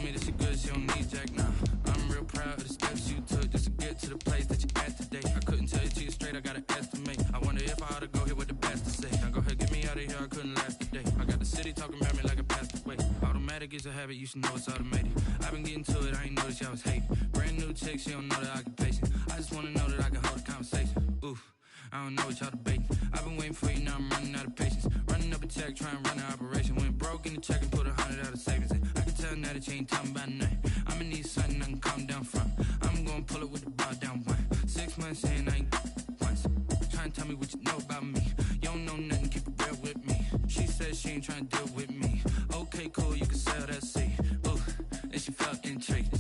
me that she good, she don't need Jack now. I'm real proud of the steps you took just to get to the place that you at today. I couldn't tell you to you straight, I gotta estimate. I wonder if I ought to go here with the best to say. Now go ahead, get me out of here, I couldn't last today. I got the city talking about me like a passed away. Automatic is a habit, you should know it's automated. I've been getting to it, I ain't noticed y'all was hating. Brand new chick, she don't know the occupation. I just wanna know that I can hold a conversation. Oof, I don't know what y'all debating. I've been waiting for you, now I'm running out of patience. Running up a check, trying to run an operation. Went broke in the check and put 100 out of savings in. I can tell now that you ain't talking about nothing. I'ma need something I can calm down from. I'm gonna pull it with the bar down one. 6 months in, I ain't once. Trying to tell me what you know about me. You don't know nothing, keep it real with me. She said she ain't trying to deal with me. Okay, cool, you can sell that seat. Ooh, and she felt intrigued.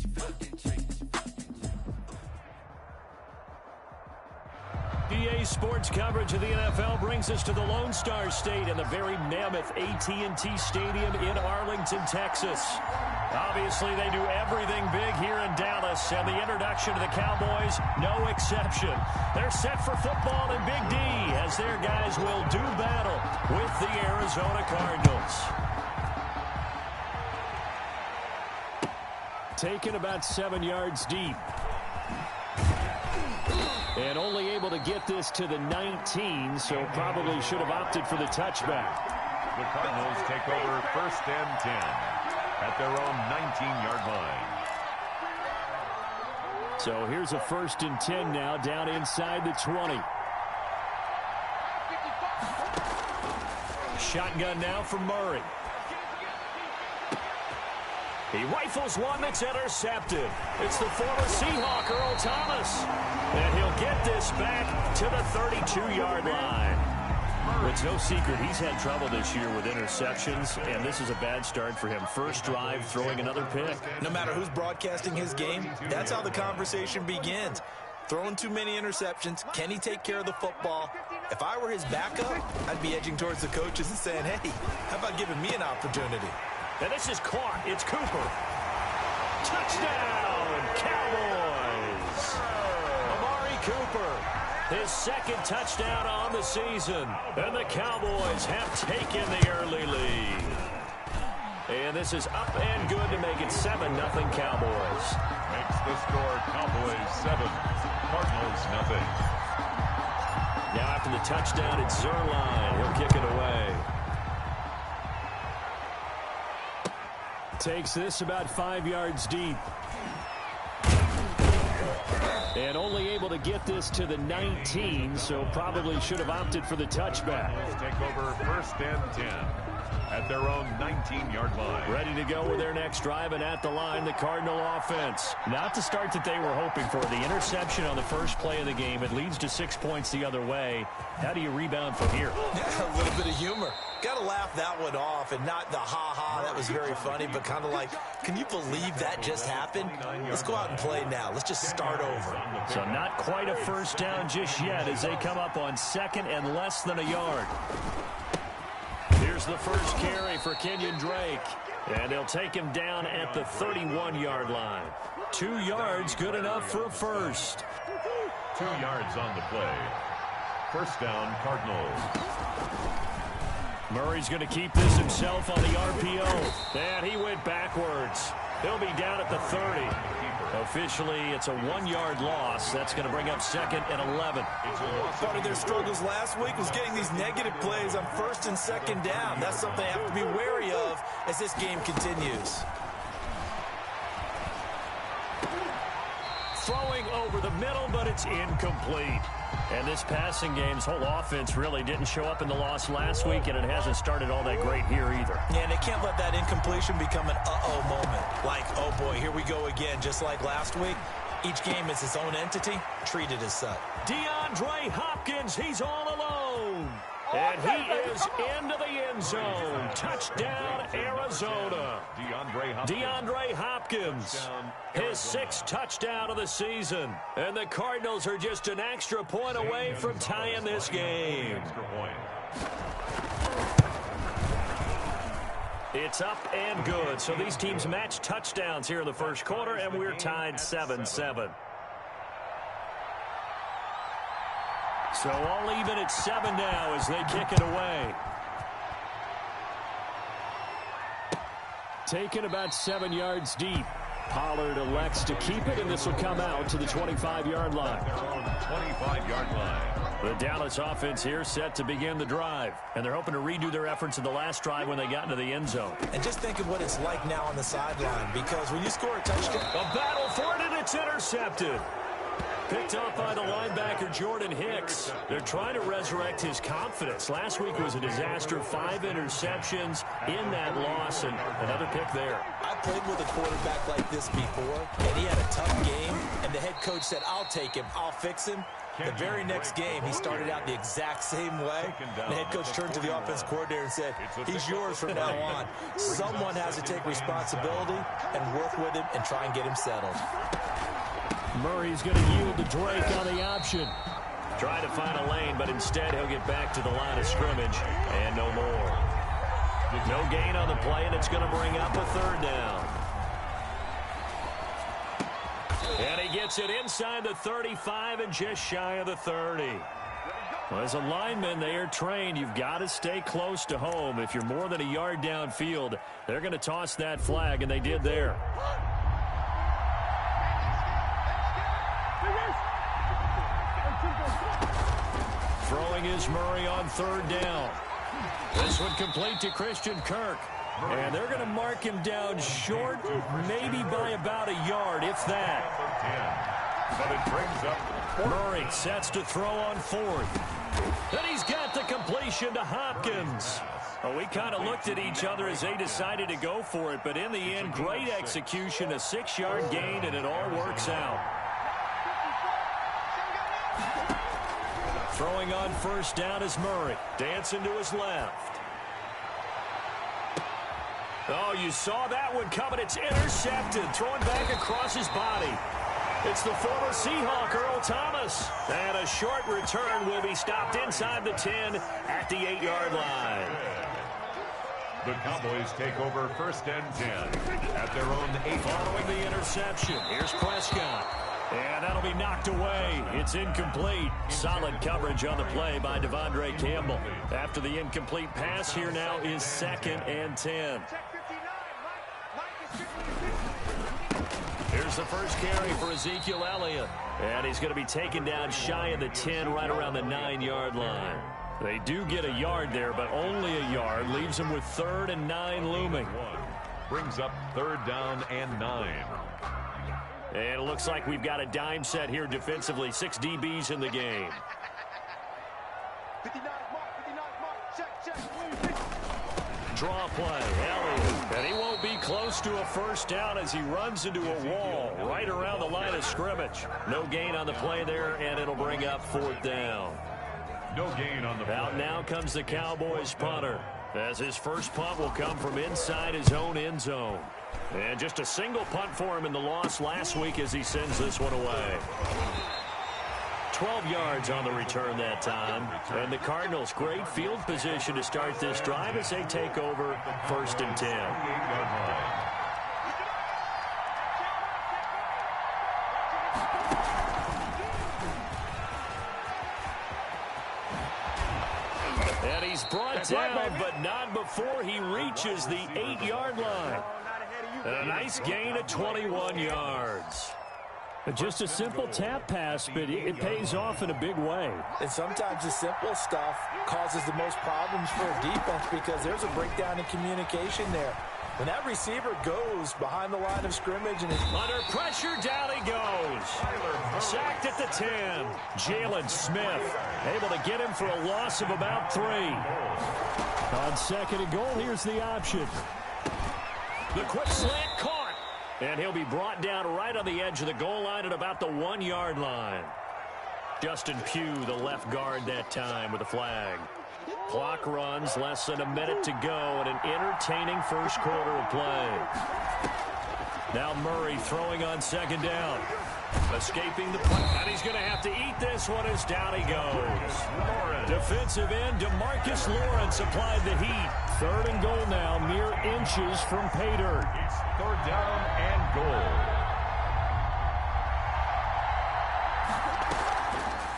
PA Sports coverage of the NFL brings us to the Lone Star State and the very mammoth AT&T Stadium in Arlington, Texas. Obviously, they do everything big here in Dallas, and the introduction to the Cowboys, no exception. They're set for football in Big D as their guys will do battle with the Arizona Cardinals. Taken about 7 yards deep. And only able to get this to the 19, so probably should have opted for the touchback. The Cardinals take over 1st and 10 at their own 19-yard line. So here's a 1st and 10 now, down inside the 20. Shotgun now for Murray. He rifles one that's intercepted. It's the former Seahawk, Earl Thomas. And he'll get this back to the 32-yard line. It's no secret he's had trouble this year with interceptions, and this is a bad start for him. First drive, throwing another pick. No matter who's broadcasting his game, that's how the conversation begins. Throwing too many interceptions. Can he take care of the football? If I were his backup, I'd be edging towards the coaches and saying, hey, how about giving me an opportunity? And this is caught. It's Cooper. Touchdown, Cowboys. Amari Cooper, his 2nd touchdown on the season. And the Cowboys have taken the early lead. And this is up and good to make it 7-0 Cowboys. Makes the score Cowboys 7, Cardinals 0. Now after the touchdown, it's Zuerlein. He'll kick it away. Takes this about 5 yards deep. And only able to get this to the 19, so probably should have opted for the touchback. Take over 1st and 10 at their own 19-yard line. Ready to go with their next drive, and at the line, the Cardinal offense. Not the start that they were hoping for. The interception on the first play of the game. It leads to 6 points the other way. How do you rebound from here? Yeah, a little bit of humor. Got to laugh that one off, and not the ha-ha, that was very funny, but kind of like, can you believe that just happened? Let's go out and play now. Let's just start over. So not quite a first down just yet as they come up on 2nd and less than a yard. Here's the first carry for Kenyon Drake. And they'll take him down at the 31-yard line. 2 yards, good enough for a first. 2 yards on the play. First down, Cardinals. Murray's going to keep this himself on the RPO. And he went backwards. He'll be down at the 30. Officially, it's a 1-yard loss. That's going to bring up 2nd and 11. Part of their struggles last week was getting these negative plays on 1st and 2nd down. That's something they have to be wary of as this game continues. Throwing over the middle, but it's incomplete. And this passing game's whole offense really didn't show up in the loss last week, and it hasn't started all that great here either. Yeah, and they can't let that incompletion become an uh-oh moment. Like, oh boy, here we go again, just like last week. Each game is its own entity, treated as such. DeAndre Hopkins, he's all alone. And he is into the end zone. Touchdown, Arizona. DeAndre Hopkins, his 6th touchdown of the season. And the Cardinals are just an extra point away from tying this game. It's up and good. So these teams match touchdowns here in the first quarter, and we're tied 7-7. So all even at 7 now as they kick it away. taken about 7 yards deep. Pollard elects to keep it, and this will come out to the 25-yard line. 25-yard line. The Dallas offense here set to begin the drive, and they're hoping to redo their efforts in the last drive when they got into the end zone. And just think of what it's like now on the sideline, because when you score a touchdown... A battle for it, and it's intercepted. Picked up by the linebacker, Jordan Hicks. They're trying to resurrect his confidence. Last week was a disaster. 5 interceptions in that loss, and another pick there. I played with a quarterback like this before, and he had a tough game, and the head coach said, I'll take him, I'll fix him. The very next game, he started out the exact same way. The head coach turned to the offense coordinator and said, he's yours from now on. Someone has to take responsibility and work with him and try and get him settled. Murray's going to yield to Drake on the option. Trying to find a lane, but instead he'll get back to the line of scrimmage, and no more. No gain on the play, and it's going to bring up a 3rd down. And he gets it inside the 35 and just shy of the 30. Well, as a lineman, they are trained. You've got to stay close to home. If you're more than a yard downfield, they're going to toss that flag, and they did there. Throwing is Murray on 3rd down. This one complete to Christian Kirk. And they're going to mark him down short, maybe by about a yard, if that. But it brings up Murray sets to throw on 4th. And he's got the completion to Hopkins. Well, we kind of looked at each other as they decided to go for it, but in the end, great execution, a 6-yard gain, and it all works out. Throwing on 1st down is Murray. Dancing to his left. Oh, you saw that one coming. It's intercepted. Throwing back across his body. It's the former Seahawk, Earl Thomas. And a short return will be stopped inside the 10 at the 8-yard line. The Cowboys take over 1st and 10 at their own 8. Following the interception, here's Prescott. And that'll be knocked away. It's incomplete. Solid coverage on the play by Devondre Campbell. After the incomplete pass, here now is 2nd and 10. Here's the first carry for Ezekiel Elliott. And he's going to be taken down shy of the 10, right around the 9-yard line. They do get a yard there, but only a yard. Leaves them with 3rd and 9 looming. Brings up 3rd down and 9. And it looks like we've got a dime set here defensively. 6 DBs in the game. Draw play, Elliott. And he won't be close to a 1st down as he runs into a wall right around the line of scrimmage. No gain on the play there, and it'll bring up 4th down. No gain on the play. Out now comes the Cowboys punter, as his first punt will come from inside his own end zone. And just a single punt for him in the loss last week as he sends this one away. 12 yards on the return that time. And the Cardinals, great field position to start this drive as they take over 1st and 10. And he's brought down, but not before he reaches the 8-yard line. And a nice gain of 21 yards. Just a simple tap pass, but it pays off in a big way. And sometimes the simple stuff causes the most problems for a defense because there's a breakdown in communication there. When that receiver goes behind the line of scrimmage and is under pressure, down he goes. Sacked at the 10. Jalen Smith able to get him for a loss of about 3. On 2nd and goal, here's the option. The quick slant caught. And he'll be brought down right on the edge of the goal line at about the 1-yard line. Justin Pugh, the left guard that time with a flag. Clock runs, less than a minute to go, and an entertaining first quarter of play. Now Murray throwing on 2nd down. Escaping the punt, and he's going to have to eat this one as down he goes. Defensive end, DeMarcus Lawrence applied the heat. 3rd and goal now, mere inches from pay dirt. 3rd down and goal.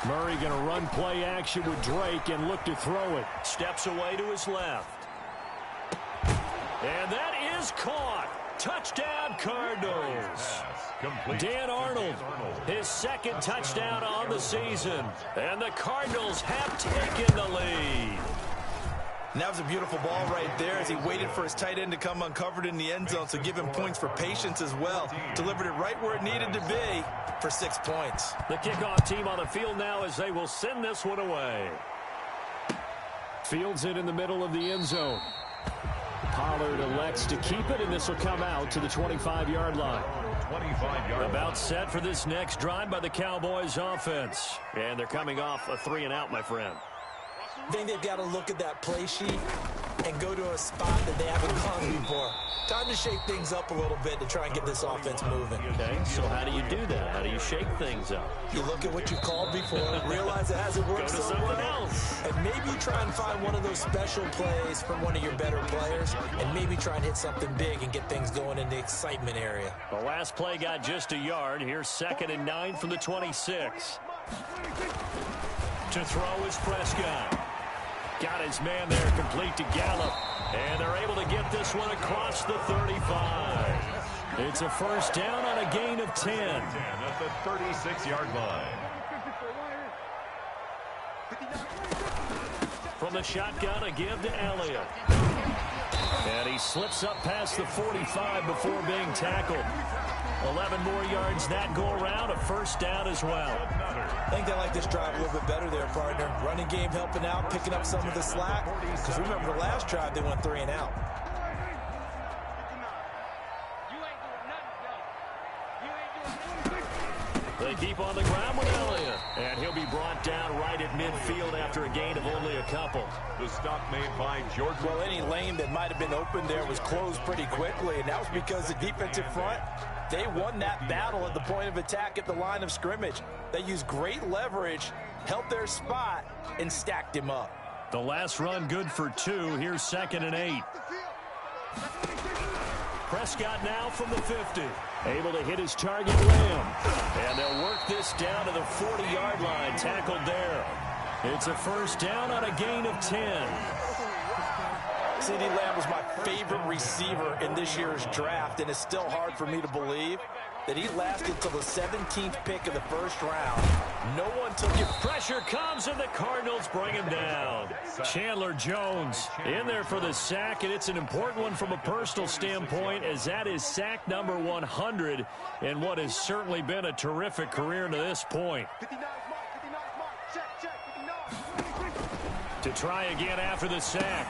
Murray going to run play action with Drake and look to throw it. Steps away to his left. And that is caught. Touchdown, Cardinals. Dan Arnold, his second touchdown on the season. And the Cardinals have taken the lead. And that was a beautiful ball right there as he waited for his tight end to come uncovered in the end zone, so give him points for patience as well. Delivered it right where it needed to be for 6 points. The kickoff team on the field now as they will send this one away. Fields it in the middle of the end zone. Pollard elects to keep it, and this will come out to the 25-yard line. 25-yard. About set for this next drive by the Cowboys offense. And they're coming off a 3-and-out, my friend. I think they've got to look at that play sheet and go to a spot that they haven't gone before. Time to shake things up a little bit to try and get this offense moving. Okay, so how do you do that? How do you shake things up? You look at what you called before, realize it hasn't worked so well, else. and maybe you try and find one of those special plays from one of your better players, and maybe try and hit something big and get things going in the excitement area. The last play got just a yard. Here's 2nd and 9 from the 26. To throw is Prescott. Got his man there complete to Gallup. And they're able to get this one across the 35. It's a first down on a gain of 10. At the 36-yard line. From the shotgun, a give to Elliott. And he slips up past the 45 before being tackled. 11 more yards that go around, a first down as well. I think they like this drive a little bit better there, partner. Running game helping out, picking up some of the slack. Because remember the last drive, they went 3-and-out. They keep on the ground with Elliott. And he'll be brought down right at midfield after a gain of only a couple. The stop made by George. Well, any lane that might have been open there was closed pretty quickly, and that was because the defensive front, they won that battle at the point of attack at the line of scrimmage. They used great leverage, held their spot, and stacked him up. The last run good for 2. Here's 2nd and 8. Prescott now from the 50. Able to hit his target, Lamb. And they'll work this down to the 40-yard line. Tackled there. It's a first down on a gain of 10. CeeDee Lamb was my favorite receiver in this year's draft, and it's still hard for me to believe that he lasted till the 17th pick of the first round. No one took it. Pressure comes, and the Cardinals bring him down. Chandler Jones in there for the sack, and it's an important one from a personal standpoint, as that is sack number 100 in what has certainly been a terrific career to this point. To try again after the sack.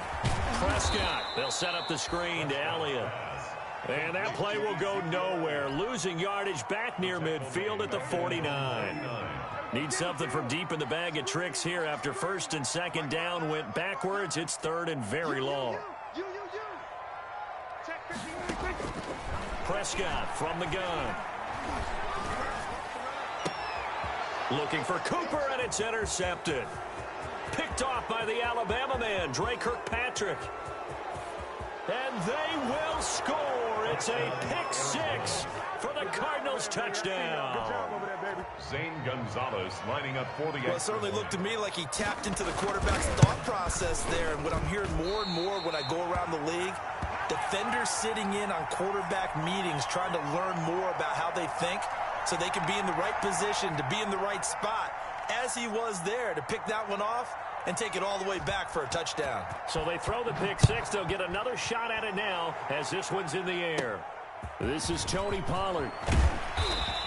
Prescott, they'll set up the screen to Elliott. And that play will go nowhere. Losing yardage back near midfield at the 49. Need something from deep in the bag of tricks here after 1st and 2nd down went backwards. It's 3rd and very long. Prescott from the gun. Looking for Cooper, and it's intercepted. Picked off by the Alabama man, Dre Kirkpatrick. And they will score. It's a pick 6 for the Cardinals touchdown. Zane Gonzalez lining up for the... Well, it certainly looked to me like he tapped into the quarterback's thought process there. And what I'm hearing more and more when I go around the league, defenders sitting in on quarterback meetings trying to learn more about how they think so they can be in the right position to be in the right spot, as he was there to pick that one off and take it all the way back for a touchdown. So they throw the pick 6. They'll get another shot at it now as this one's in the air. This is Tony Pollard.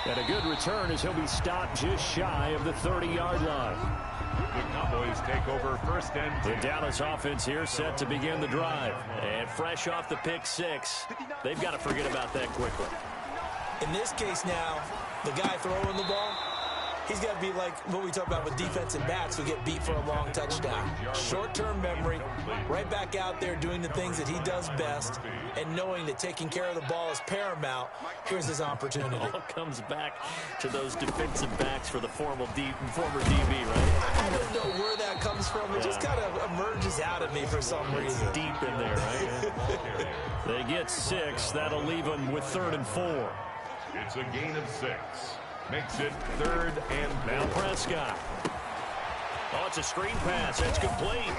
And a good return as he'll be stopped just shy of the 30-yard line. The Cowboys take over 1st and 10. The Dallas offense here set to begin the drive. And fresh off the pick 6, they've got to forget about that quickly. In this case now, the guy throwing the ball, he's got to be like what we talk about with defensive backs who get beat for a long touchdown. Short-term memory, right back out there doing the things that he does best, and knowing that taking care of the ball is paramount. Here's his opportunity. It all comes back to those defensive backs for the former DB, right? I don't know where that comes from. It just kind of emerges out of me for some reason. It's deep in there, right? They get 6. That'll leave them with 3rd and 4. It's a gain of 6. Makes it 3rd and now Prescott. Oh, it's a screen pass. It's complete.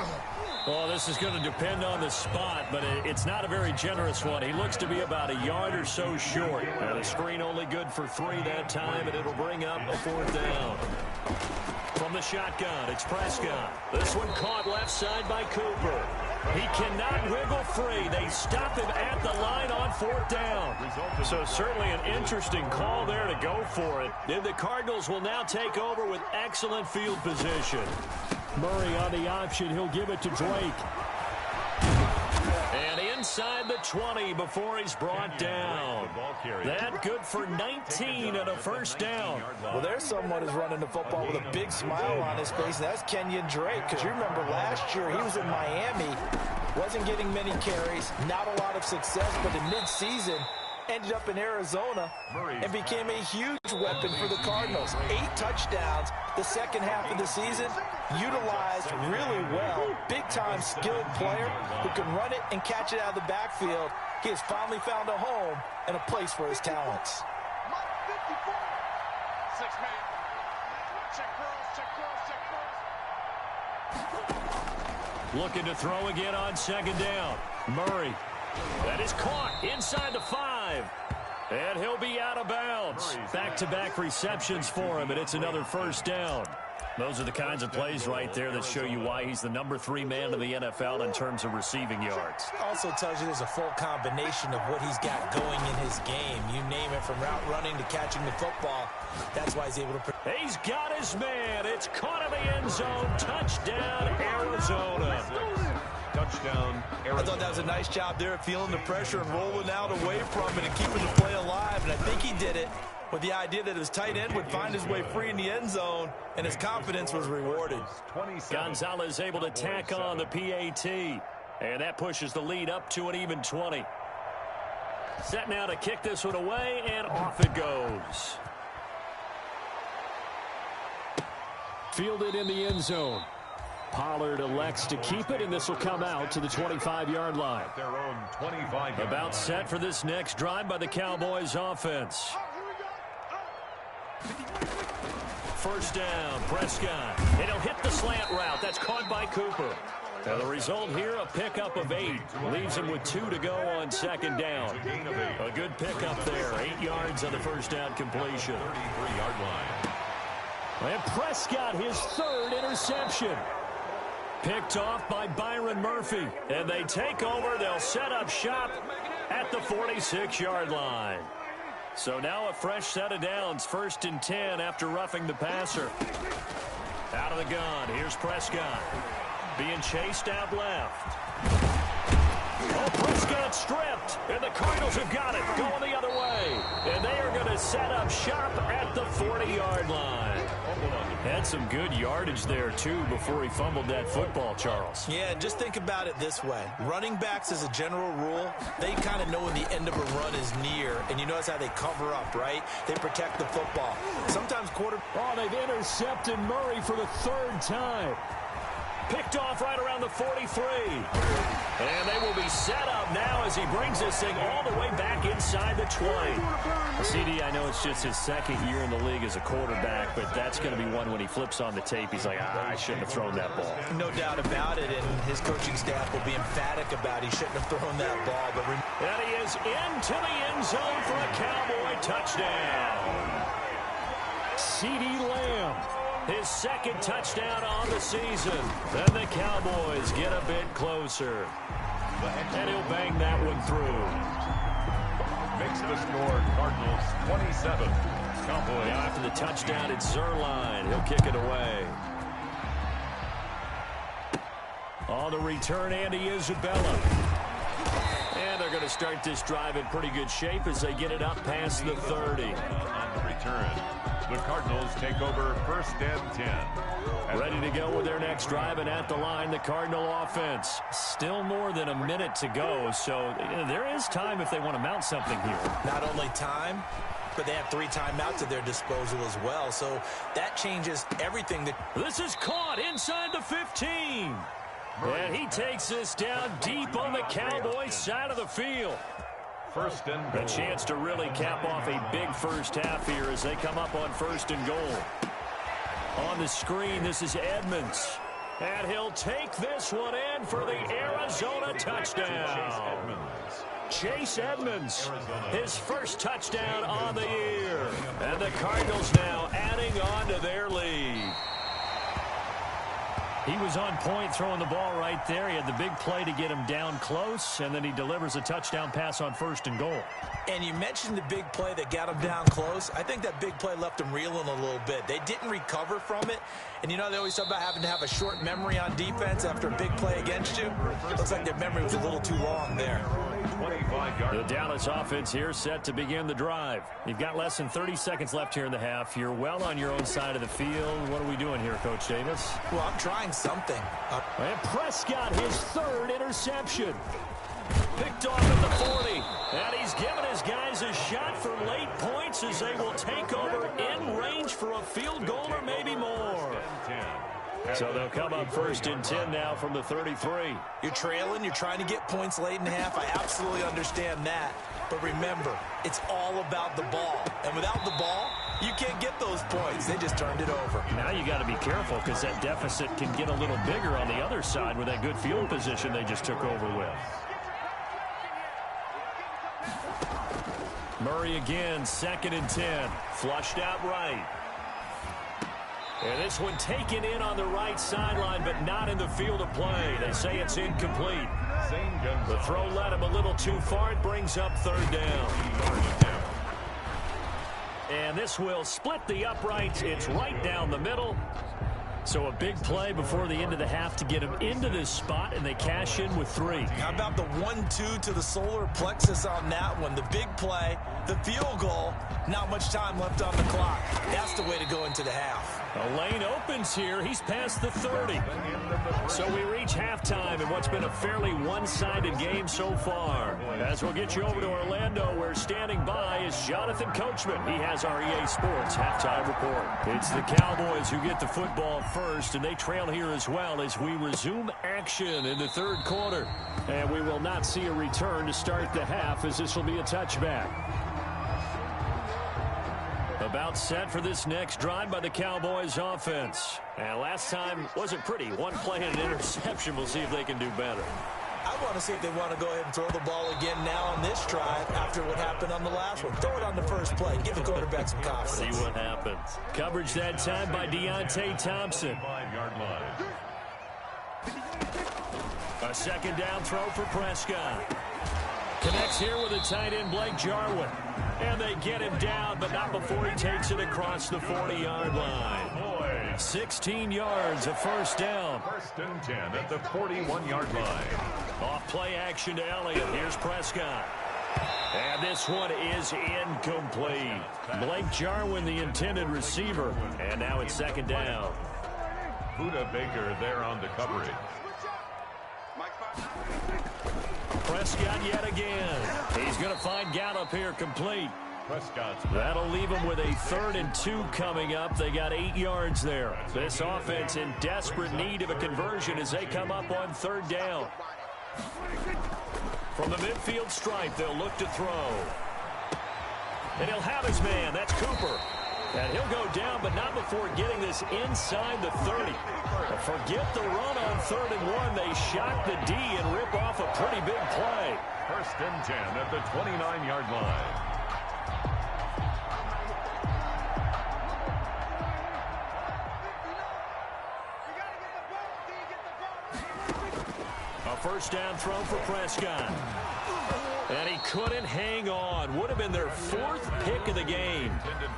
Well, this is going to depend on the spot, but it's not a very generous one. He looks to be about a yard or so short. And the screen only good for 3 that time, and it'll bring up a 4th down. From the shotgun, it's Prescott. This one caught left side by Cooper. He cannot wiggle free. They stop him at the line on 4th down. So certainly an interesting call there to go for it. And the Cardinals will now take over with excellent field position. Murray on the option. He'll give it to Drake. And inside the 20 before he's brought down. That good for 19 and a 1st down. Well, there's someone who's running the football with a big smile on his face, and that's Kenyon Drake. Because you remember last year he was in Miami, wasn't getting many carries, not a lot of success, but in midseason ended up in Arizona and became a huge weapon for the Cardinals. 8 touchdowns the second half of the season, utilized really well. Big-time skilled player who can run it and catch it out of the backfield. He has finally found a home and a place for his talents. Looking to throw again on 2nd down. Murray. That is caught inside the 5. And he'll be out of bounds. Back-to-back receptions for him, and it's another 1st down. Those are the kinds of plays right there that show you why he's the number 3 man in the NFL in terms of receiving yards. Also tells you there's a full combination of what he's got going in his game. You name it, from route running to catching the football. That's why he's able to... He's got his man. It's caught in the end zone. Touchdown, Arizona. Touchdown, Arizona. I thought that was a nice job there of feeling the pressure and rolling out away from it and keeping the play alive. And I think he did it with the idea that his tight end would find his way free in the end zone, and his confidence was rewarded. Gonzalez able to tack on the PAT, and that pushes the lead up to an even 20. Set now to kick this one away, and off it goes. Fielded in the end zone. Pollard elects to keep it, and this will come out to the 25-yard line. Their own 25. About set for this next drive by the Cowboys offense. 1st down, Prescott. And he'll hit the slant route. That's caught by Cooper. Now the result here, a pickup of 8. Leaves him with 2 to go on 2nd down. A good pickup there. 8 yards on the 1st down completion. 33-yard line. And Prescott, his 3rd interception. Picked off by Byron Murphy. And they take over. They'll set up shop at the 46-yard line. So now a fresh set of downs. 1st and 10 after roughing the passer. Out of the gun. Here's Prescott. Being chased out left. Oh, Prescott stripped. And the Cardinals have got it. Going the other way. And they are going to set up shop at the 40-yard line. Had some good yardage there, too, before he fumbled that football, Charles. Yeah, just think about it this way. Running backs, as a general rule, they kind of know when the end of a run is near, and you notice how they cover up, right? They protect the football. Sometimes Oh, they've intercepted Murray for the 3rd time. Picked off right around the 43. And they will be set up now as he brings this thing all the way back inside the 20. CD, I know it's just his 2nd year in the league as a quarterback, but that's going to be one when he flips on the tape. He's like, I shouldn't have thrown that ball. No doubt about it, and his coaching staff will be emphatic about he shouldn't have thrown that ball. But and he is into the end zone for a Cowboy touchdown. CeeDee Lamb. His 2nd touchdown on the season. Then the Cowboys get a bit closer. And he'll bang that one through. Makes the score Cardinals 27. Cowboy after the touchdown, it's Zuerlein. He'll kick it away. On the return, Andy Isabella. And they're going to start this drive in pretty good shape as they get it up past the 30. On the return, the Cardinals take over 1st and 10. Ready to go with their next drive, and at the line, the Cardinal offense. Still more than a minute to go, so there is time if they want to mount something here. Not only time, but they have 3 timeouts at their disposal as well, so that changes everything. This is caught inside the 15. And he takes this down deep on the Cowboys side of the field. 1st and goal. A chance to really cap off a big 1st half here as they come up on 1st and goal. On the screen, this is Edmonds. And he'll take this one in for the Arizona touchdown. Chase Edmonds, his first touchdown on the year. And the Cardinals now adding on to their lead. He was on point throwing the ball right there. He had the big play to get him down close, and then he delivers a touchdown pass on 1st and goal. And you mentioned the big play that got him down close. I think that big play left him reeling a little bit. They didn't recover from it. And, you know, they always talk about having to have a short memory on defense after a big play against you. Looks like their memory was a little too long there. The Dallas offense here set to begin the drive. You've got less than 30 seconds left here in the half. You're well on your own side of the field. What are we doing here, Coach Davis? Well, I'm trying something. And Prescott, his 3rd interception. Picked off at the 40. And he's given his guys a shot for late points as they will take over in range for a field goal or maybe more. So they'll come up 1st and 10 now from the 33. You're trailing. You're trying to get points late in the half. I absolutely understand that. But remember, it's all about the ball. And without the ball, you can't get those points. They just turned it over. Now you got to be careful because that deficit can get a little bigger on the other side with that good field position they just took over with. Murray again, 2nd and 10. Flushed out right. And this one taken in on the right sideline, but not in the field of play. They say it's incomplete. The throw led him a little too far. It brings up 3rd down. And this will split the uprights. It's right down the middle. So a big play before the end of the half to get him into this spot, and they cash in with 3. How about the 1-2 to the solar plexus on that one? The big play, the field goal, not much time left on the clock. That's the way to go into the half. A lane opens here. He's past the 30. So we reach halftime in what's been a fairly one-sided game so far. As we'll get you over to Orlando, where standing by is Jonathan Coachman. He has our EA Sports halftime report. It's the Cowboys who get the football first, and they trail here as well as we resume action in the 3rd quarter. And we will not see a return to start the half, as this will be a touchback. About set for this next drive by the Cowboys offense. And last time wasn't pretty. One play and an interception. We'll see if they can do better. I want to see if they want to go ahead and throw the ball again now on this drive after what happened on the last one. Throw it on the first play. Give the quarterback some confidence. See what happens. Coverage that time by Deontay Thompson. 5-yard line. A 2nd down throw for Prescott. Connects here with a tight end, Blake Jarwin. And they get him down, but not before he takes it across the 40-yard line. 16 yards, a 1st down. 1st and 10 at the 41-yard line. Off play action to Elliott. Here's Prescott. And this one is incomplete. Blake Jarwin, the intended receiver. And now it's 2nd down. Buda Baker there on the coverage. Prescott yet again. He's going to find Gallup here complete. Prescott's That'll leave him with a 3rd and 2 coming up. They got 8 yards there. This offense in desperate need of a conversion as they come up on 3rd down. From the midfield stripe, they'll look to throw. And he'll have his man. That's Cooper. And he'll go down, but not before getting this inside the 30. Forget the run on 3rd and 1. They shock the D and rip off a pretty big play. 1st and 10 at the 29-yard line. A 1st down throw for Prescott. And he couldn't hang on. Would have been their 4th pick of the game.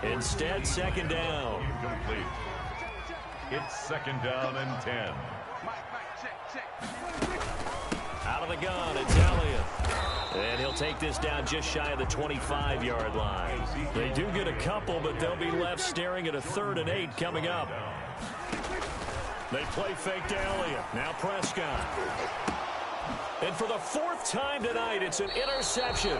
Instead, 2nd down. Incomplete. It's 2nd down and 10. Out of the gun, it's Elliott. And he'll take this down just shy of the 25-yard line. They do get a couple, but they'll be left staring at a 3rd and 8 coming up. They play fake to Elliott. Now Prescott. And for the 4th time tonight, it's an interception.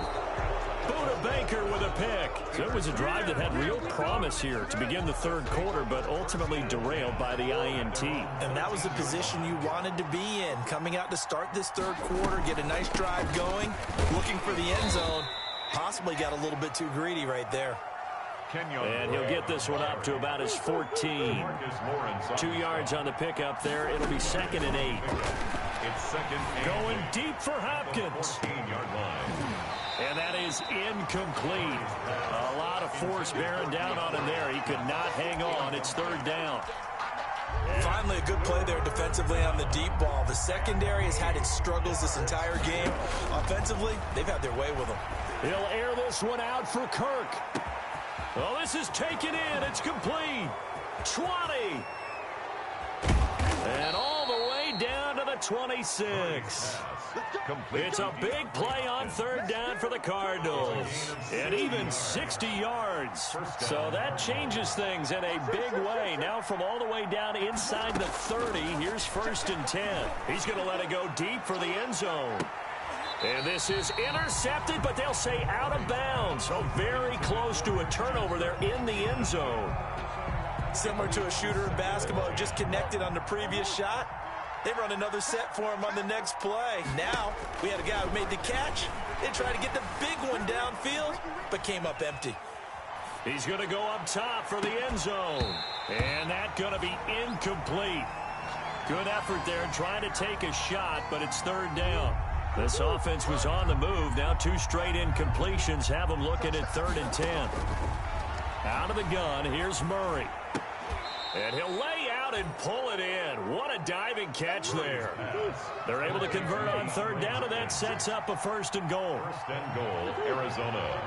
Buda Baker with a pick. So it was a drive that had real promise here to begin the 3rd quarter, but ultimately derailed by the INT. And that was the position you wanted to be in. Coming out to start this 3rd quarter, get a nice drive going, looking for the end zone. Possibly got a little bit too greedy right there. 10-yard. And he'll get this one up to about his 14. 2 yards on the pickup there. It'll be 2nd and 8. It's 2nd and Going deep for Hopkins. 14-yard line. And that is incomplete. A lot of force bearing down on him there. He could not hang on. It's 3rd down. Finally, a good play there defensively on the deep ball. The secondary has had its struggles this entire game. Offensively, they've had their way with them. He'll air this one out for Kirk. Well, this is taken in. It's complete. 20. And all the way down to the 26. It's a big play on 3rd down for the Cardinals. And even 60 yards. So that changes things in a big way. Now from all the way down inside the 30, here's 1st and 10. He's going to let it go deep for the end zone. And this is intercepted, but they'll say out of bounds. So very close to a turnover there in the end zone. Similar to a shooter in basketball who just connected on the previous shot. They run another set for him on the next play. Now, we had a guy who made the catch. They tried to get the big one downfield, but came up empty. He's going to go up top for the end zone. And that's going to be incomplete. Good effort there trying to take a shot, but it's 3rd down. This offense was on the move. Now 2 straight incompletions have them looking at 3rd and 10. Out of the gun, here's Murray. And he'll lay out and pull it in. What a diving catch there. They're able to convert on 3rd down, and that sets up a 1st and goal. 1st and goal, Arizona.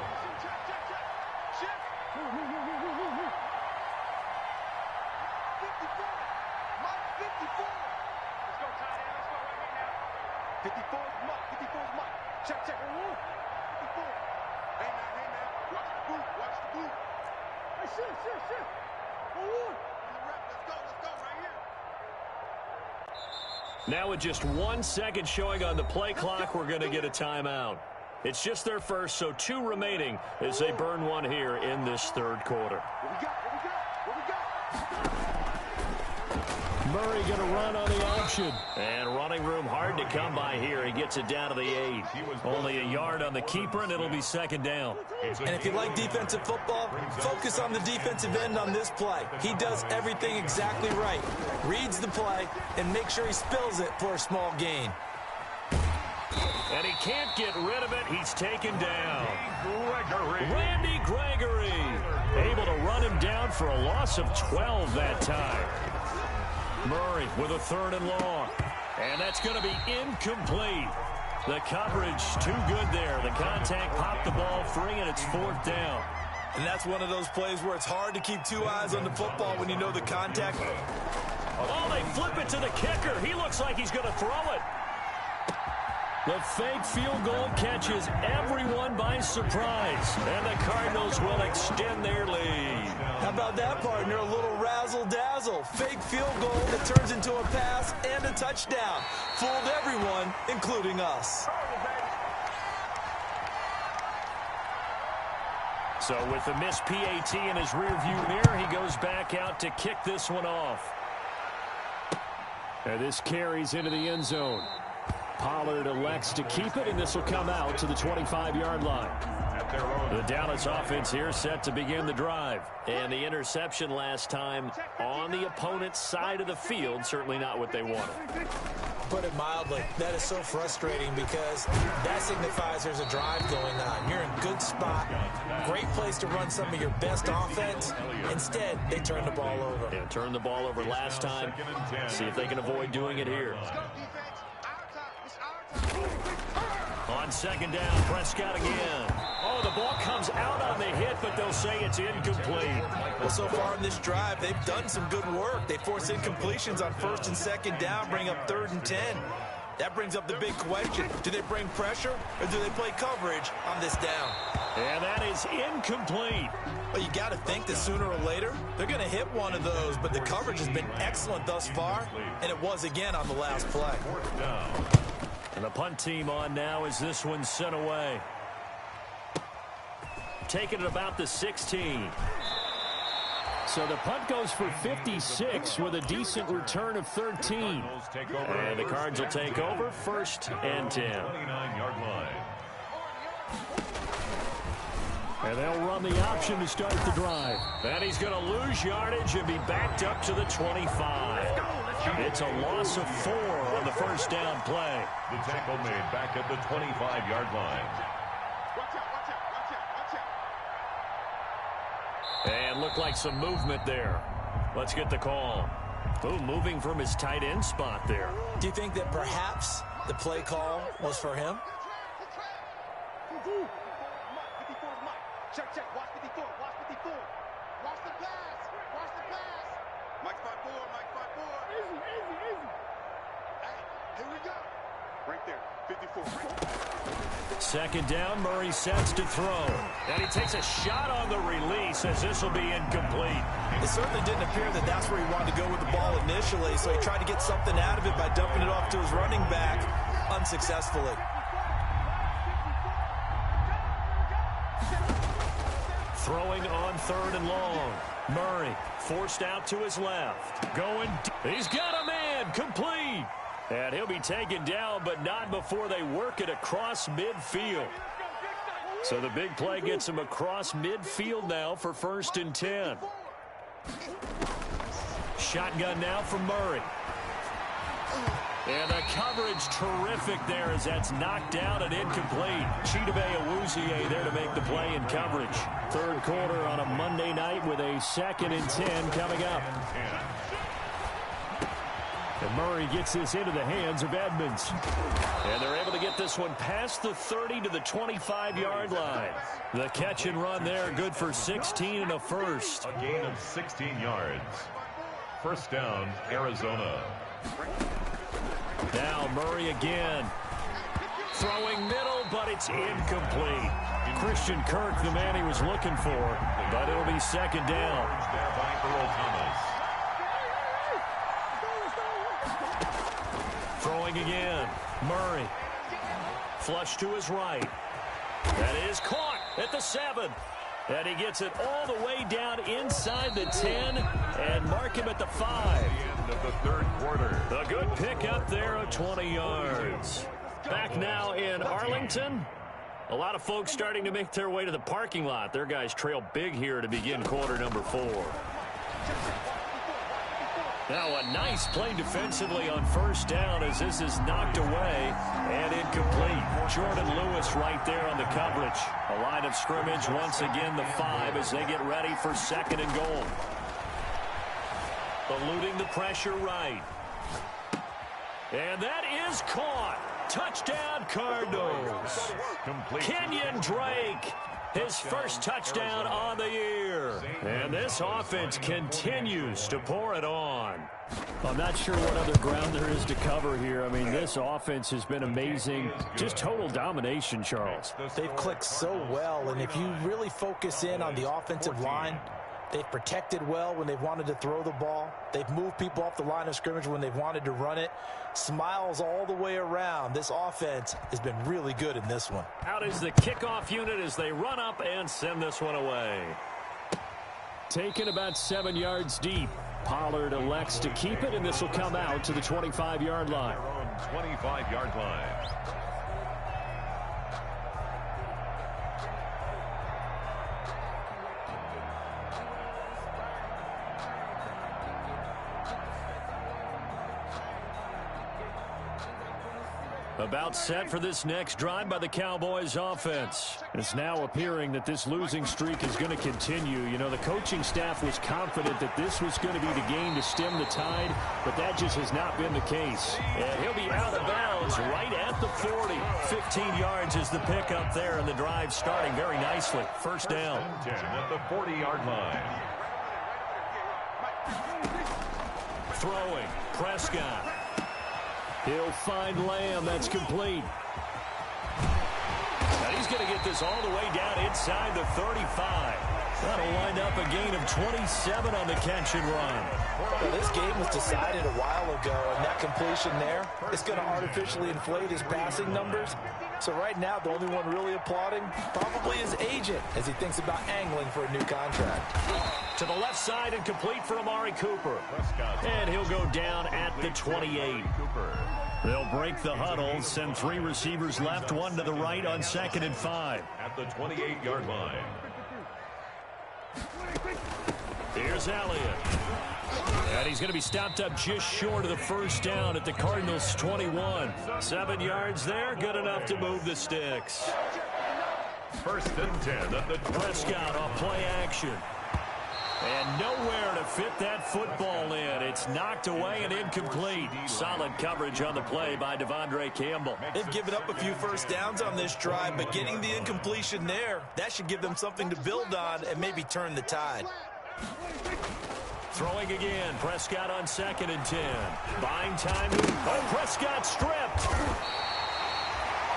Now with just 1 second showing on the play clock, we're going to get a timeout. It's just their first, so 2 remaining as they burn one here in this 3rd quarter. Murray going to run on the option. And running room hard to come by here. He gets it down to the 8. Only a yard on the keeper, and it'll be 2nd down. And if you like defensive football, focus on the defensive end on this play. He does everything exactly right. Reads the play and makes sure he spills it for a small gain. And he can't get rid of it. He's taken down. Randy Gregory. Able to run him down for a loss of 12 that time. Murray with a 3rd and long. And that's going to be incomplete. The coverage too good there. The contact popped the ball free, and it's 4th down. And that's one of those plays where it's hard to keep 2 eyes on the football when you know the contact. Oh, they flip it to the kicker. He looks like he's going to throw it. The fake field goal catches everyone by surprise, and the Cardinals will extend their lead. How about that, partner? A little razzle-dazzle. Fake field goal that turns into a pass and a touchdown. Fooled everyone, including us. So with the missed PAT in his rearview mirror, he goes back out to kick this one off. And this carries into the end zone. Pollard elects to keep it, and this will come out to the 25-yard line. The Dallas offense here set to begin the drive. And the interception last time on the opponent's side of the field, certainly not what they wanted. Put it mildly, that is so frustrating because that signifies there's a drive going on. You're in a good spot, great place to run some of your best offense. Instead, they turn the ball over. Yeah, turned the ball over last time. See if they can avoid doing it here. On 2nd down, Prescott again. Oh, the ball comes out on the hit, but they'll say it's incomplete. Well, so far in this drive, they've done some good work. They force incompletions on 1st and 2nd down, bring up 3rd and 10. That brings up the big question. Do they bring pressure, or do they play coverage on this down? And that is incomplete. Well, you got to think that sooner or later, they're going to hit one of those, but the coverage has been excellent thus far, and it was again on the last play. And the punt team on now as this one's sent away. Taking it about the 16. So the punt goes for 56 with a decent return of 13. And the Cards will take over 1st and 10. And they'll run the option to start the drive. And he's going to lose yardage and be backed up to the 25. It's a loss of 4 on the first down play. The tackle made back at the 25-yard line. And looked like some movement there. Let's get the call. Oh, moving from his tight end spot there. Do you think that perhaps the play call was for him? Check. Watch 54. Watch the pass. Mike 5-4. Easy. Hey, here we go. Right there. 54. Second down, Murray sets to throw. And he takes a shot on the release as this will be incomplete. It certainly didn't appear that that's where he wanted to go with the ball initially, so he tried to get something out of it by dumping it off to his running back unsuccessfully. Throwing on 3rd and long. Murray forced out to his left. Going deep. He's got a man. Complete. And he'll be taken down, but not before they work it across midfield. So the big play gets him across midfield now for 1st and 10. Shotgun now from Murray. And the coverage terrific there as that's knocked down and incomplete. Chidobe Awuzie there to make the play in coverage. 3rd quarter on a Monday night with a 2nd and 10 coming up. And Murray gets this into the hands of Edmonds. And they're able to get this one past the 30 to the 25-yard line. The catch and run there, good for 16 and a first. A gain of 16 yards. First down, Arizona. Now Murray again. Throwing middle, but it's incomplete. Christian Kirk, the man he was looking for, but it'll be 2nd down. There by Earl Thomas. Throwing again. Murray. Flush to his right. That is caught at the 7. And he gets it all the way down inside the 10 and mark him at the 5. End of the 3rd quarter. A good pick up there of 20 yards. Back now in Arlington. A lot of folks starting to make their way to the parking lot. Their guys trail big here to begin quarter number 4. Now a nice play defensively on 1st down as this is knocked away and incomplete. Jordan Lewis right there on the coverage. A line of scrimmage once again the 5 as they get ready for 2nd and goal. Eluding the pressure right. And that is caught. Touchdown Cardinals. Complete. Kenyon Drake. His first touchdown on the year. And this offense continues to pour it on. I'm not sure what other ground there is to cover here. I mean, this offense has been amazing. Just total domination, Charles. They've clicked so well, and if you really focus in on the offensive line, they've protected well when they've wanted to throw the ball. They've moved people off the line of scrimmage when they've wanted to run it. Smiles all the way around. This offense has been really good in this one. Out is the kickoff unit as they run up and send this one away. Taken about 7 yards deep. Pollard elects to keep it, and this will come out to the 25-yard line. Their own 25-yard line. About set for this next drive by the Cowboys offense. It's now appearing that this losing streak is going to continue. You know, the coaching staff was confident that this was going to be the game to stem the tide, but that just has not been the case. And he'll be out of bounds right at the 40. 15 yards is the pickup there, and the drive starting very nicely. First down. 10 at the 40-yard line. Throwing. Prescott. He'll find Lamb. That's complete. And he's going to get this all the way down inside the 35. That'll wind up a gain of 27 on the catch and run. Well, this game was decided a while ago, and that completion there is going to artificially inflate his passing numbers. So right now, the only one really applauding probably his agent as he thinks about angling for a new contract. To the left side and complete for Amari Cooper. And he'll go down at the 28. They'll break the huddle, send 3 receivers left, 1 to the right on 2nd and 5. At the 28-yard line. Here's Elliott. And he's going to be stopped up just short of the first down at the Cardinals' 21. 7 yards there, good enough to move the sticks. First and 10 at the Prescott off play action. And nowhere to fit that football in. It's knocked away and incomplete. Solid coverage on the play by Devondre Campbell. They've given up a few first downs on this drive, but getting the incompletion there, that should give them something to build on and maybe turn the tide. Throwing again. Prescott on 2nd and 10. Buying time. Oh, Prescott stripped.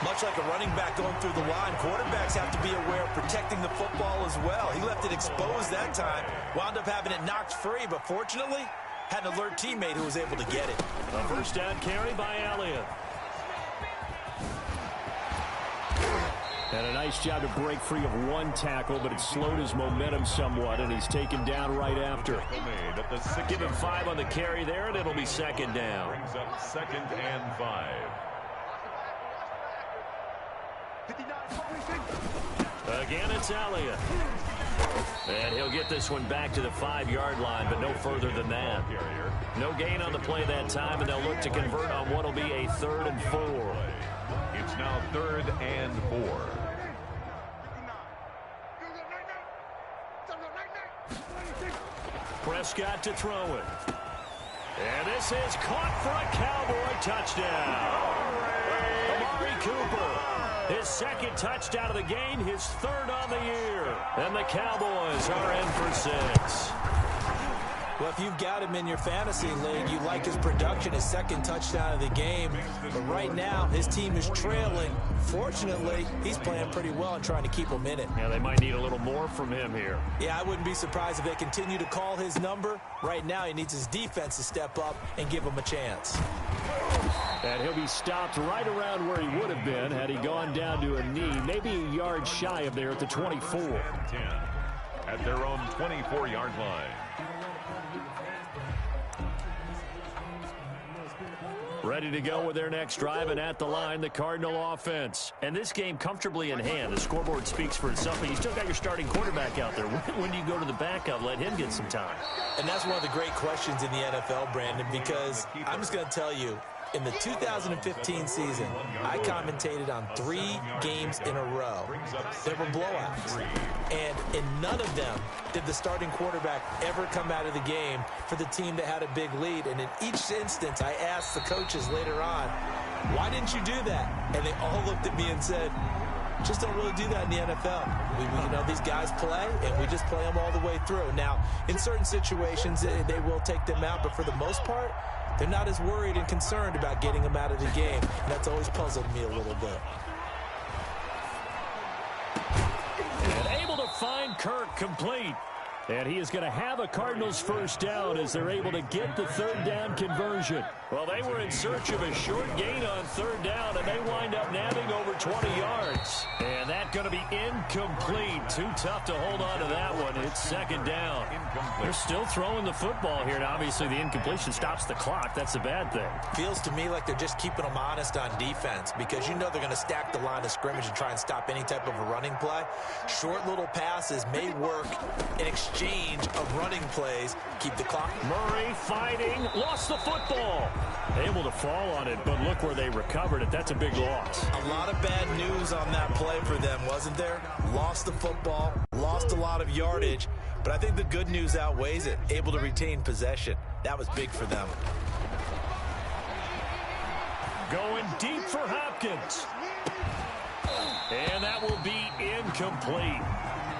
Much like a running back going through the line, quarterbacks have to be aware of protecting the football as well. He left it exposed that time, wound up having it knocked free, but fortunately, had an alert teammate who was able to get it. A first down carry by Elliott. And a nice job to break free of one tackle, but it slowed his momentum somewhat, and he's taken down right after. Give him 5 on the carry there, and it'll be 2nd down. Brings up 2nd and 5. Again, it's Elliott. And he'll get this one back to the 5-yard line, but no further than that. No gain on the play that time, and they'll look to convert on what will be a 3rd and 4. It's now 3rd and 4. Prescott to throw it. And this is caught for a Cowboy touchdown. Amari Cooper, his 2nd touchdown of the game, his 3rd on the year. And the Cowboys are in for 6. Well, if you've got him in your fantasy league, you like his production, his 2nd touchdown of the game. But right now, his team is trailing. Fortunately, he's playing pretty well and trying to keep them in it. Yeah, they might need a little more from him here. Yeah, I wouldn't be surprised if they continue to call his number. Right now, he needs his defense to step up and give him a chance. And he'll be stopped right around where he would have been had he gone down to a knee, maybe a yard shy of there at the 24. 10 at their own 24-yard line. Ready to go with their next drive, and at the line, the Cardinal offense. And this game comfortably in hand. The scoreboard speaks for itself, but you still got your starting quarterback out there. When do you go to the backup? Let him get some time. And that's one of the great questions in the NFL, Brandon, because I'm just going to tell you, in the 2015 season, I commentated on 3 games in a row. There were blowouts. And in none of them did the starting quarterback ever come out of the game for the team that had a big lead. And in each instance, I asked the coaches later on, why didn't you do that? And they all looked at me and said, just don't really do that in the NFL. You know, these guys play, and we just play them all the way through. Now, in certain situations, they will take them out, but for the most part, they're not as worried and concerned about getting them out of the game. And that's always puzzled me a little bit. And able to find Kirk complete. And he is going to have a Cardinals first down as they're able to get the 3rd down conversion. Well, they were in search of a short gain on 3rd down, and they wind up nabbing over 20 yards. And that's going to be incomplete. Too tough to hold on to that one. It's 2nd down. They're still throwing the football here, and obviously the incompletion stops the clock. That's a bad thing. Feels to me like they're just keeping them honest on defense because you know they're going to stack the line of scrimmage and try and stop any type of a running play. Short little passes may work in exchange of running plays. Keep the clock. Murray fighting. Lost the football. Able to fall on it, but look where they recovered it. That's a big loss. A lot of bad news on that play for them, wasn't there? Lost the football, lost a lot of yardage, but I think the good news outweighs it. Able to retain possession. That was big for them. Going deep for Hopkins. And that will be incomplete.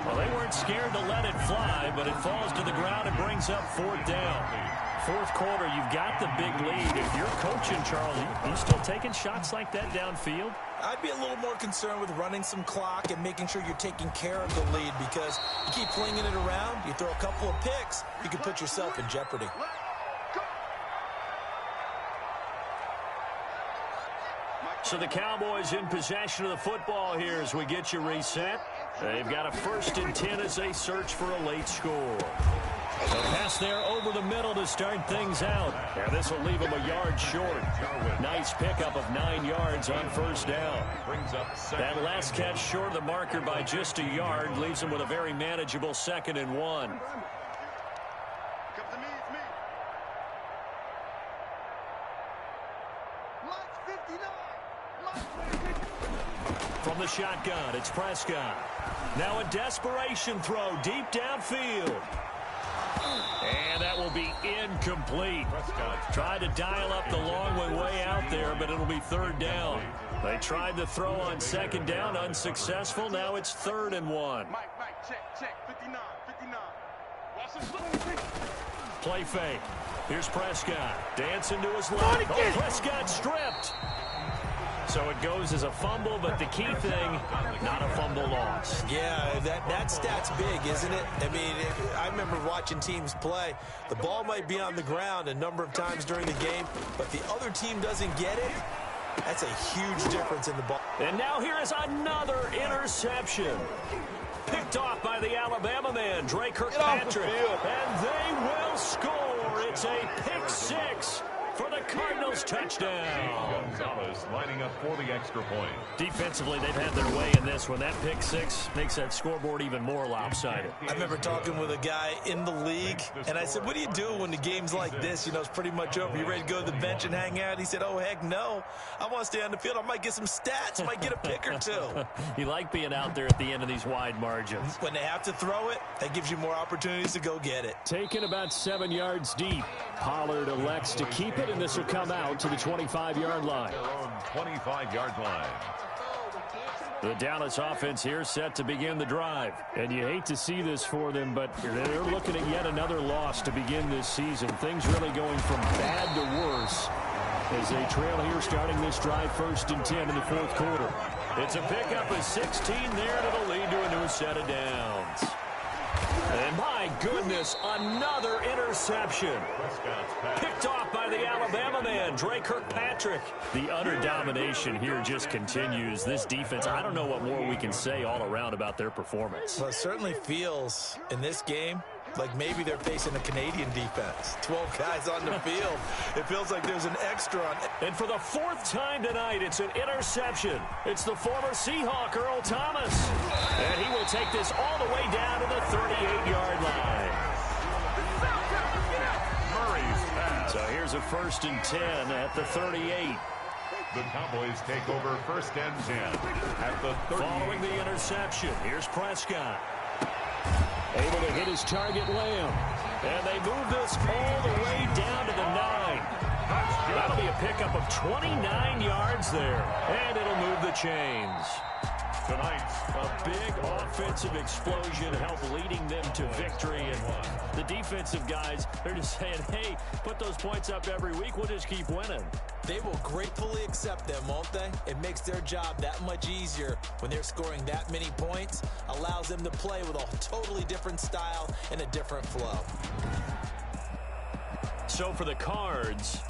Well, they weren't scared to let it fly, but it falls to the ground and brings up 4th down. 4th quarter, you've got the big lead. If you're coaching, Charles, you still taking shots like that downfield? I'd be a little more concerned with running some clock and making sure you're taking care of the lead because you keep flinging it around, you throw a couple of picks, you can put yourself in jeopardy. So the Cowboys in possession of the football here as we get you reset. They've got a 1st and 10 as they search for a late score. The pass there over the middle to start things out. And this will leave him a yard short. Nice pickup of 9 yards on first down. That last catch short of the marker by just a yard leaves him with a very manageable 2nd and 1. From the shotgun, it's Prescott. Now a desperation throw deep downfield. And that will be incomplete. Tried to dial up the long way out there, but it'll be 3rd down. They tried to throw on 2nd down, unsuccessful. Now it's 3rd and 1. Mike, check, 59. Play fake. Here's Prescott. Dancing to his left. Oh, Prescott stripped. So it goes as a fumble, but the key thing, not a fumble loss. Yeah, that stat's big, isn't it? I mean, I remember watching teams play. The ball might be on the ground a number of times during the game, but the other team doesn't get it. That's a huge difference in the ball. And now here is another interception. Picked off by the Alabama man, Dre Kirkpatrick. And they will score. It's a pick 6. For the Cardinals, touchdown. Gonzalez lining up for the extra point. Defensively, they've had their way in this one. That pick 6 makes that scoreboard even more lopsided. I remember talking with a guy in the league, and I said, what do you do when the game's like this? You know, it's pretty much over. You ready to go to the bench and hang out? He said, oh, heck no. I want to stay on the field. I might get some stats. I might get a pick or 2. You like being out there at the end of these wide margins. When they have to throw it, that gives you more opportunities to go get it. Taken about 7 yards deep. Pollard elects to keep it, and this will come out to the 25-yard line. Their own 25-yard line. The Dallas offense here set to begin the drive. And you hate to see this for them, but they're looking at yet another loss to begin this season. Things really going from bad to worse as they trail here starting this drive 1st and 10 in the 4th quarter. It's a pickup of 16 there, and it'll lead to a new set of downs. And my goodness, another interception. Picked off by the Alabama man, Dre Kirkpatrick. The utter domination here just continues. This defense, I don't know what more we can say all around about their performance. Well, it certainly feels in this game like maybe they're facing a Canadian defense. 12 guys on the field. It feels like there's an extra on. And for the 4th time tonight, it's an interception. It's the former Seahawk, Earl Thomas. And he will take this all the way down to the 38-yard line. Murray's pass. So here's a 1st and 10 at the 38. The Cowboys take over 1st and 10 at the 38. Following the interception, here's Prescott. Able to hit his target, Lamb. And they move this all the way down to the 9. That'll be a pickup of 29 yards there. And it'll move the chains. Tonight, a big offensive explosion helped leading them to victory. And the defensive guys, they're just saying, hey, put those points up every week. We'll just keep winning. They will gratefully accept them, won't they? It makes their job that much easier when they're scoring that many points. Allows them to play with a totally different style and a different flow. So for the Cards,